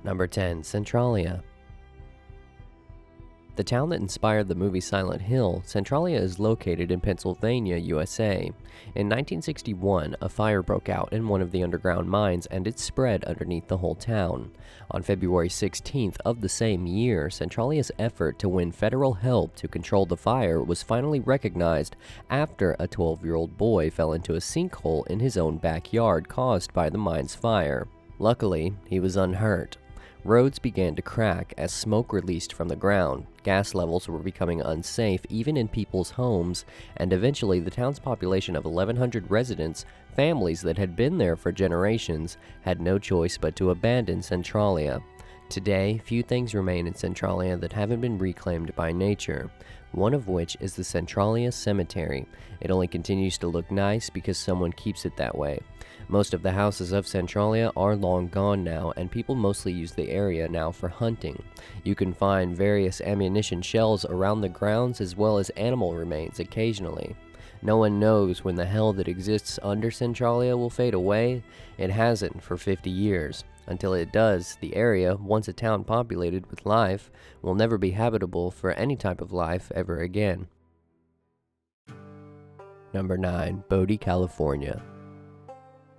Number 10. Centralia. The town that inspired the movie Silent Hill, Centralia is located in Pennsylvania, USA. In 1961, a fire broke out in one of the underground mines and it spread underneath the whole town. On February 16th of the same year, Centralia's effort to win federal help to control the fire was finally recognized after a 12-year-old boy fell into a sinkhole in his own backyard caused by the mine's fire. Luckily, he was unhurt. Roads began to crack as smoke released from the ground. Gas levels were becoming unsafe even in people's homes, and eventually the town's population of 1,100 residents, families that had been there for generations, had no choice but to abandon Centralia. Today, few things remain in Centralia that haven't been reclaimed by nature, one of which is the Centralia Cemetery. It only continues to look nice because someone keeps it that way. Most of the houses of Centralia are long gone now, and people mostly use the area now for hunting. You can find various ammunition shells around the grounds as well as animal remains occasionally. No one knows when the hell that exists under Centralia will fade away. It hasn't for 50 years. Until it does, the area, once a town populated with life, will never be habitable for any type of life ever again. Number 9. Bodie, California.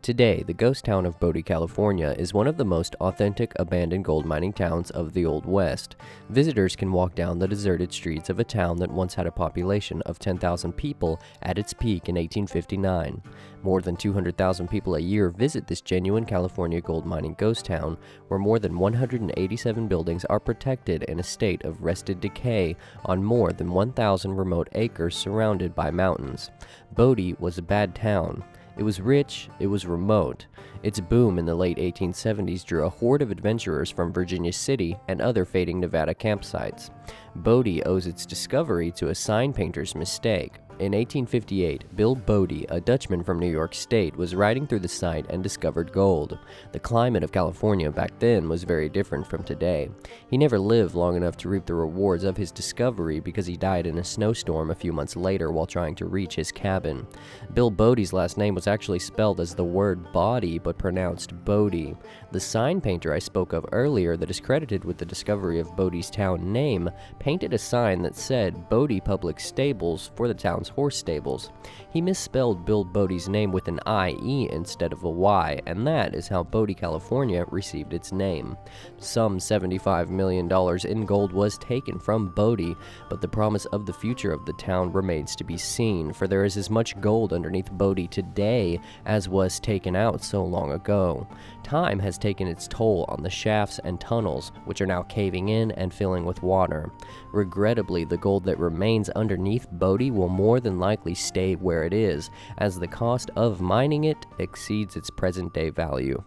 Today, the ghost town of Bodie, California is one of the most authentic abandoned gold mining towns of the Old West. Visitors can walk down the deserted streets of a town that once had a population of 10,000 people at its peak in 1859. More than 200,000 people a year visit this genuine California gold mining ghost town, where more than 187 buildings are protected in a state of rested decay on more than 1,000 remote acres surrounded by mountains. Bodie was a bad town. It was rich, it was remote. Its boom in the late 1870s drew a horde of adventurers from Virginia City and other fading Nevada campsites. Bodie owes its discovery to a sign painter's mistake. In 1858, Bill Bodie, a Dutchman from New York State, was riding through the site and discovered gold. The climate of California back then was very different from today. He never lived long enough to reap the rewards of his discovery because he died in a snowstorm a few months later while trying to reach his cabin. Bill Bodie's last name was actually spelled as the word body but pronounced Bodie. The sign painter I spoke of earlier that is credited with the discovery of Bodie's town name painted a sign that said Bodie Public Stables for the town's horse stables. He misspelled Bill Bodie's name with an I-E instead of a Y, and that is how Bodie, California received its name. Some $75 million in gold was taken from Bodie, but the promise of the future of the town remains to be seen, for there is as much gold underneath Bodie today as was taken out so long ago. Time has taken its toll on the shafts and tunnels, which are now caving in and filling with water. Regrettably, the gold that remains underneath Bodie will more than likely stay where it is, as the cost of mining it exceeds its present-day value.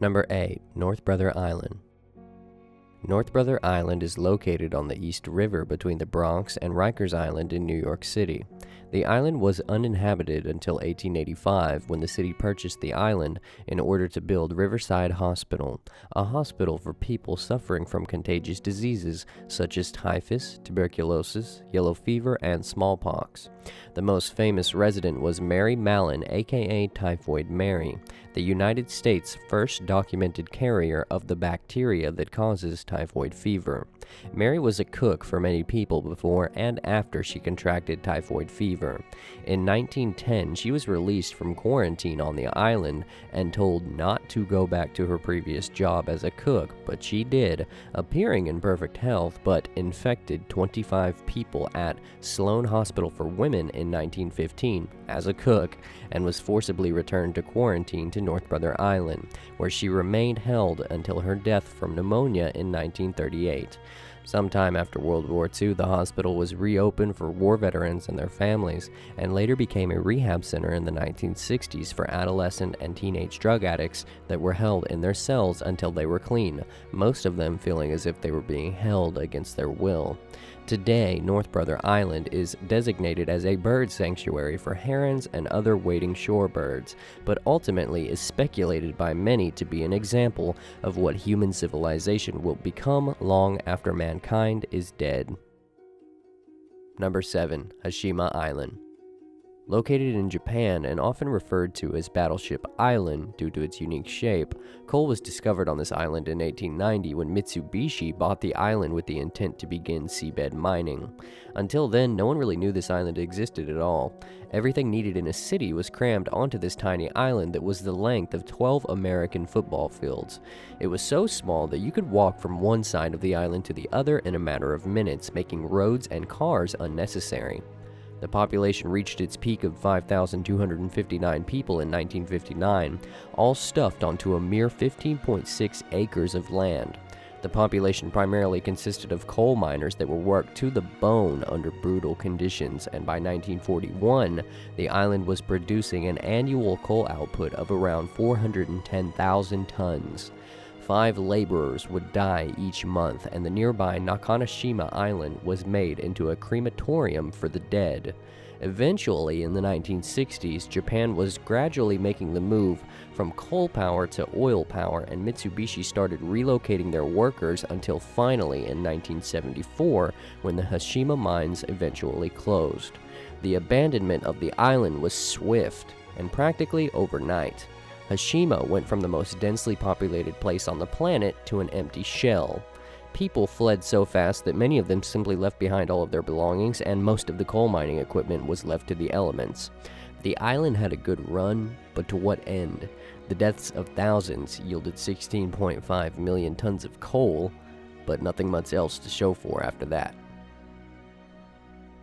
Number 8. North Brother Island. North Brother Island is located on the East River between the Bronx and Rikers Island in New York City. The island was uninhabited until 1885 when the city purchased the island in order to build Riverside Hospital, a hospital for people suffering from contagious diseases such as typhus, tuberculosis, yellow fever, and smallpox. The most famous resident was Mary Mallon, aka Typhoid Mary, the United States' first documented carrier of the bacteria that causes typhoid fever. Mary was a cook for many people before and after she contracted typhoid fever. In 1910, she was released from quarantine on the island and told not to go back to her previous job as a cook, but she did, appearing in perfect health, but infected 25 people at Sloan Hospital for Women in 1915 as a cook, and was forcibly returned to quarantine to North Brother Island, where she remained held until her death from pneumonia in 1938. Sometime after World War II, the hospital was reopened for war veterans and their families, and later became a rehab center in the 1960s for adolescent and teenage drug addicts that were held in their cells until they were clean, most of them feeling as if they were being held against their will. Today, North Brother Island is designated as a bird sanctuary for herons and other wading shorebirds, but ultimately is speculated by many to be an example of what human civilization will become long after mankind is dead. Number 7. Hashima Island. Located in Japan and often referred to as Battleship Island due to its unique shape, coal was discovered on this island in 1890 when Mitsubishi bought the island with the intent to begin seabed mining. Until then, no one really knew this island existed at all. Everything needed in a city was crammed onto this tiny island that was the length of 12 American football fields. It was so small that you could walk from one side of the island to the other in a matter of minutes, making roads and cars unnecessary. The population reached its peak of 5,259 people in 1959, all stuffed onto a mere 15.6 acres of land. The population primarily consisted of coal miners that were worked to the bone under brutal conditions, and by 1941, the island was producing an annual coal output of around 410,000 tons. 5 laborers would die each month, and the nearby Nakanoshima Island was made into a crematorium for the dead. Eventually, in the 1960s, Japan was gradually making the move from coal power to oil power, and Mitsubishi started relocating their workers until finally in 1974, when the Hashima mines eventually closed. The abandonment of the island was swift and practically overnight. Hashima went from the most densely populated place on the planet to an empty shell. People fled so fast that many of them simply left behind all of their belongings, and most of the coal mining equipment was left to the elements. The island had a good run, but to what end? The deaths of thousands yielded 16.5 million tons of coal, but nothing much else to show for after that.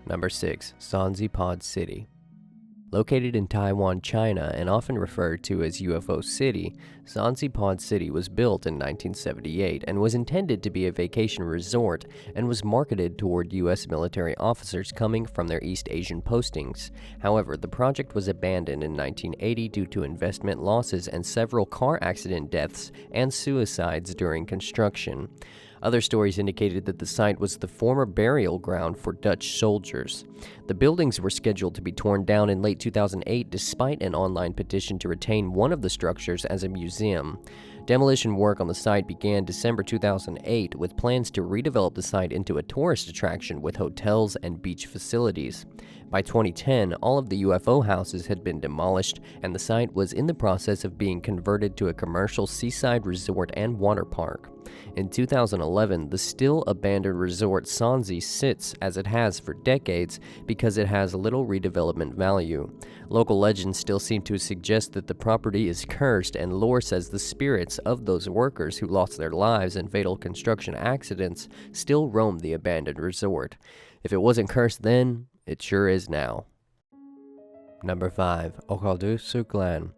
Number 6. Sanji Pod City. Located in Taiwan, China, and often referred to as UFO City, Sanji Pod City was built in 1978 and was intended to be a vacation resort and was marketed toward U.S. military officers coming from their East Asian postings. However, the project was abandoned in 1980 due to investment losses and several car accident deaths and suicides during construction. Other stories indicated that the site was the former burial ground for Dutch soldiers. The buildings were scheduled to be torn down in late 2008 despite an online petition to retain one of the structures as a museum. Demolition work on the site began December 2008 with plans to redevelop the site into a tourist attraction with hotels and beach facilities. By 2010, all of the UFO houses had been demolished, and the site was in the process of being converted to a commercial seaside resort and water park. In 2011, the still abandoned resort Sanji sits as it has for decades because it has little redevelopment value. Local legends still seem to suggest that the property is cursed, and lore says the spirits of those workers who lost their lives in fatal construction accidents still roam the abandoned resort. If it wasn't cursed then, it sure is now. Number 5. Okaloosa Clan.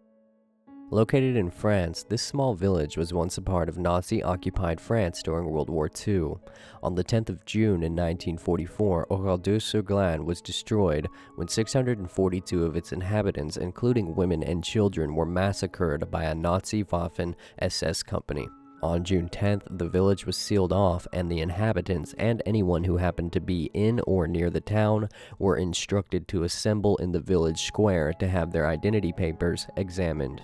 Located in France, this small village was once a part of Nazi-occupied France during World War II. On the 10th of June in 1944, Ordos China was destroyed when 642 of its inhabitants, including women and children, were massacred by a Nazi Waffen-SS company. On June 10th, the village was sealed off, and the inhabitants and anyone who happened to be in or near the town were instructed to assemble in the village square to have their identity papers examined.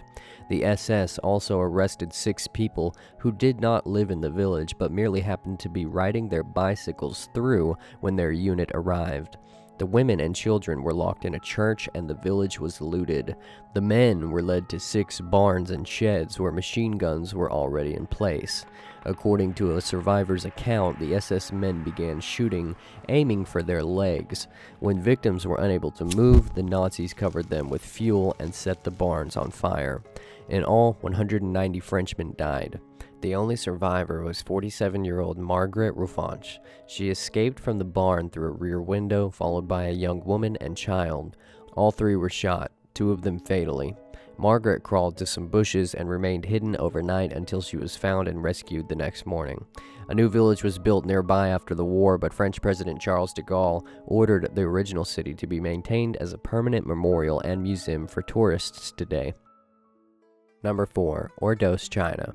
The SS also arrested 6 people who did not live in the village but merely happened to be riding their bicycles through when their unit arrived. The women and children were locked in a church, and the village was looted. The men were led to 6 barns and sheds where machine guns were already in place. According to a survivor's account, the SS men began shooting, aiming for their legs. When victims were unable to move, the Nazis covered them with fuel and set the barns on fire. In all, 190 Frenchmen died. The only survivor was 47-year-old Margaret Roufanche. She escaped from the barn through a rear window, followed by a young woman and child. All 3 were shot, 2 of them fatally. Margaret crawled to some bushes and remained hidden overnight until she was found and rescued the next morning. A new village was built nearby after the war, but French President Charles de Gaulle ordered the original city to be maintained as a permanent memorial and museum for tourists today. Number 4. Ordos China.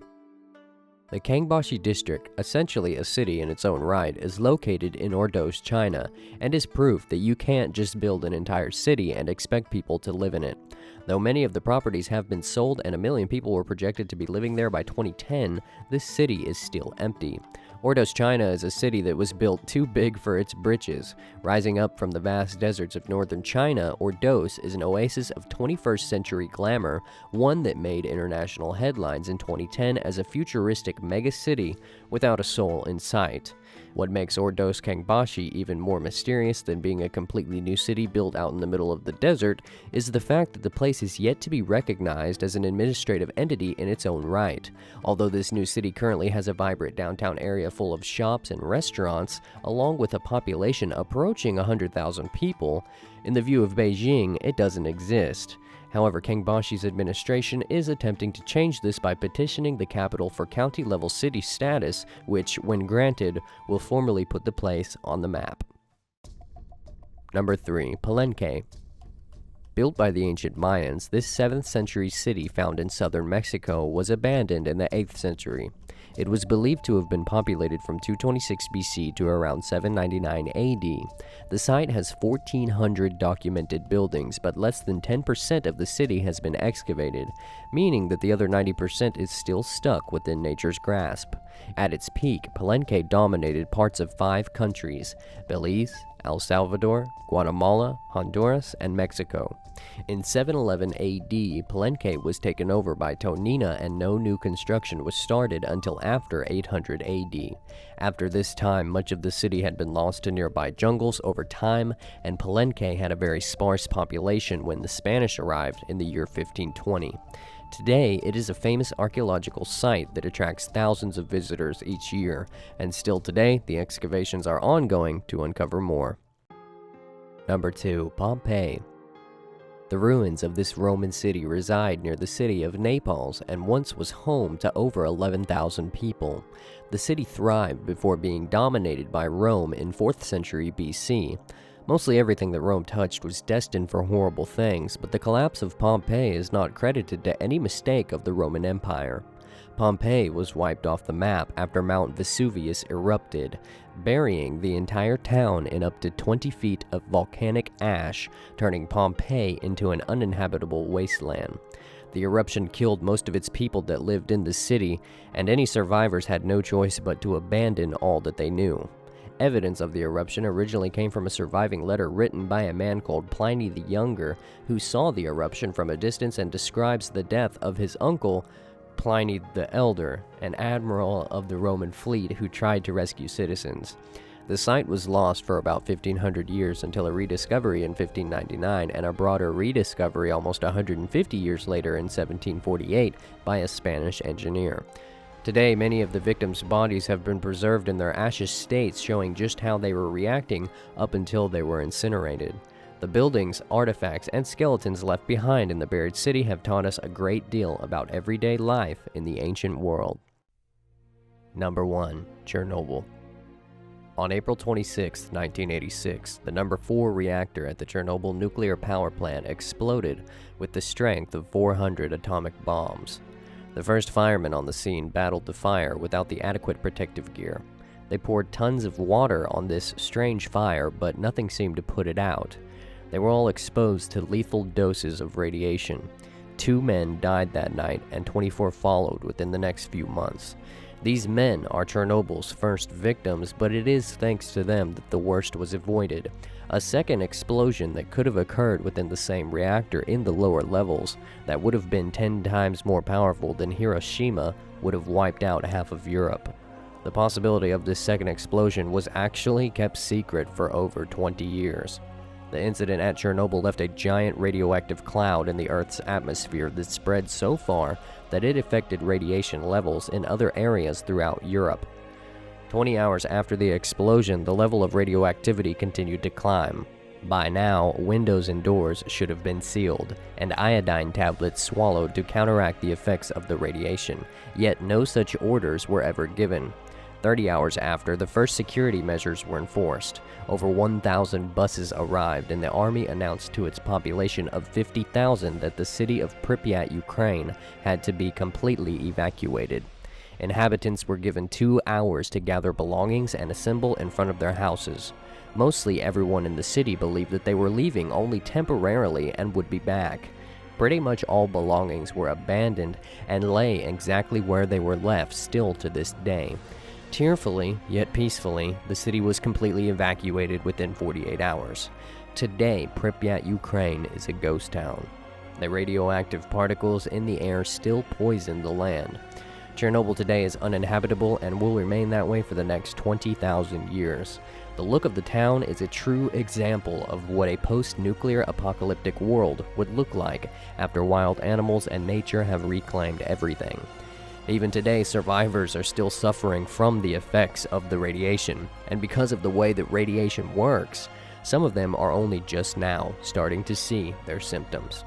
The Kangbashi district, essentially a city in its own right, is located in Ordos China, and is proof that you can't just build an entire city and expect people to live in it. Though many of the properties have been sold and 1 million people were projected to be living there by 2010, this city is still empty. Ordos China is a city that was built too big for its britches. Rising up from the vast deserts of northern China, Ordos is an oasis of 21st century glamour, one that made international headlines in 2010 as a futuristic mega-city without a soul in sight. What makes Ordos Kangbashi even more mysterious than being a completely new city built out in the middle of the desert is the fact that the place is yet to be recognized as an administrative entity in its own right. Although this new city currently has a vibrant downtown area full of shops and restaurants, along with a population approaching 100,000 people, in the view of Beijing, it doesn't exist. However, Kangbashi's administration is attempting to change this by petitioning the capital for county-level city status, which, when granted, will formally put the place on the map. Number 3. Palenque. Built by the ancient Mayans, this 7th century city found in southern Mexico was abandoned in the 8th century. It was believed to have been populated from 226 BC to around 799 AD. The site has 1,400 documented buildings, but less than 10% of the city has been excavated, meaning that the other 90% is still stuck within nature's grasp. At its peak, Palenque dominated parts of 5 countries: Belize, El Salvador, Guatemala, Honduras, and Mexico. In 711 AD, Palenque was taken over by Tonina and no new construction was started until after 800 AD. After this time, much of the city had been lost to nearby jungles over time, and Palenque had a very sparse population when the Spanish arrived in the year 1520. Today, it is a famous archaeological site that attracts thousands of visitors each year, and still today, the excavations are ongoing to uncover more. Number 2. Pompeii. The ruins of this Roman city reside near the city of Naples and once was home to over 11,000 people. The city thrived before being dominated by Rome in 4th century BC. Mostly everything that Rome touched was destined for horrible things, but the collapse of Pompeii is not credited to any mistake of the Roman Empire. Pompeii was wiped off the map after Mount Vesuvius erupted, burying the entire town in up to 20 feet of volcanic ash, turning Pompeii into an uninhabitable wasteland. The eruption killed most of its people that lived in the city, and any survivors had no choice but to abandon all that they knew. Evidence of the eruption originally came from a surviving letter written by a man called Pliny the Younger, who saw the eruption from a distance and describes the death of his uncle, Pliny the Elder, an admiral of the Roman fleet who tried to rescue citizens. The site was lost for about 1,500 years until a rediscovery in 1599 and a broader rediscovery almost 150 years later in 1748 by a Spanish engineer. Today, many of the victims' bodies have been preserved in their ashes states, showing just how they were reacting up until they were incinerated. The buildings, artifacts, and skeletons left behind in the buried city have taught us a great deal about everyday life in the ancient world. Number 1. Chernobyl. On April 26, 1986, the number 4 reactor at the Chernobyl nuclear power plant exploded with the strength of 400 atomic bombs. The first firemen on the scene battled the fire without the adequate protective gear. They poured tons of water on this strange fire, but nothing seemed to put it out. They were all exposed to lethal doses of radiation. 2 men died that night, and 24 followed within the next few months. These men are Chernobyl's first victims, but it is thanks to them that the worst was avoided. A second explosion that could have occurred within the same reactor in the lower levels, that would have been 10 times more powerful than Hiroshima, would have wiped out half of Europe. The possibility of this second explosion was actually kept secret for over 20 years. The incident at Chernobyl left a giant radioactive cloud in the Earth's atmosphere that spread so far that it affected radiation levels in other areas throughout Europe. 20 hours after the explosion, the level of radioactivity continued to climb. By now, windows and doors should have been sealed, and iodine tablets swallowed to counteract the effects of the radiation, yet no such orders were ever given. 30 hours after, the first security measures were enforced. Over 1,000 buses arrived, and the army announced to its population of 50,000 that the city of Pripyat, Ukraine, had to be completely evacuated. Inhabitants were given 2 hours to gather belongings and assemble in front of their houses. Mostly everyone in the city believed that they were leaving only temporarily and would be back. Pretty much all belongings were abandoned and lay exactly where they were left still to this day. Tearfully, yet peacefully, the city was completely evacuated within 48 hours. Today, Pripyat, Ukraine is a ghost town. The radioactive particles in the air still poison the land. Chernobyl today is uninhabitable and will remain that way for the next 20,000 years. The look of the town is a true example of what a post-nuclear apocalyptic world would look like after wild animals and nature have reclaimed everything. Even today, survivors are still suffering from the effects of the radiation, and because of the way that radiation works, some of them are only just now starting to see their symptoms.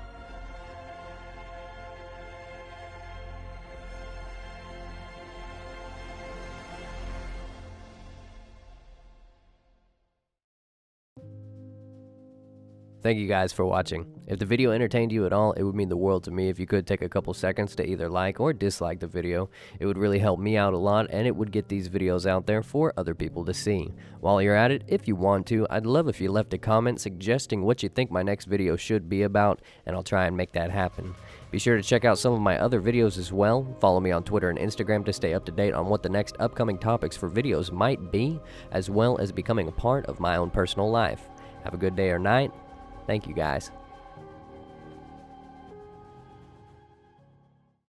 Thank you guys for watching. If the video entertained you at all, it would mean the world to me if you could take a couple seconds to either like or dislike the video. It would really help me out a lot, and it would get these videos out there for other people to see. While you're at it, if you want to, I'd love if you left a comment suggesting what you think my next video should be about, and I'll try and make that happen. Be sure to check out some of my other videos as well. Follow me on Twitter and Instagram to stay up to date on what the next upcoming topics for videos might be, as well as becoming a part of my own personal life. Have a good day or night. Thank you, guys.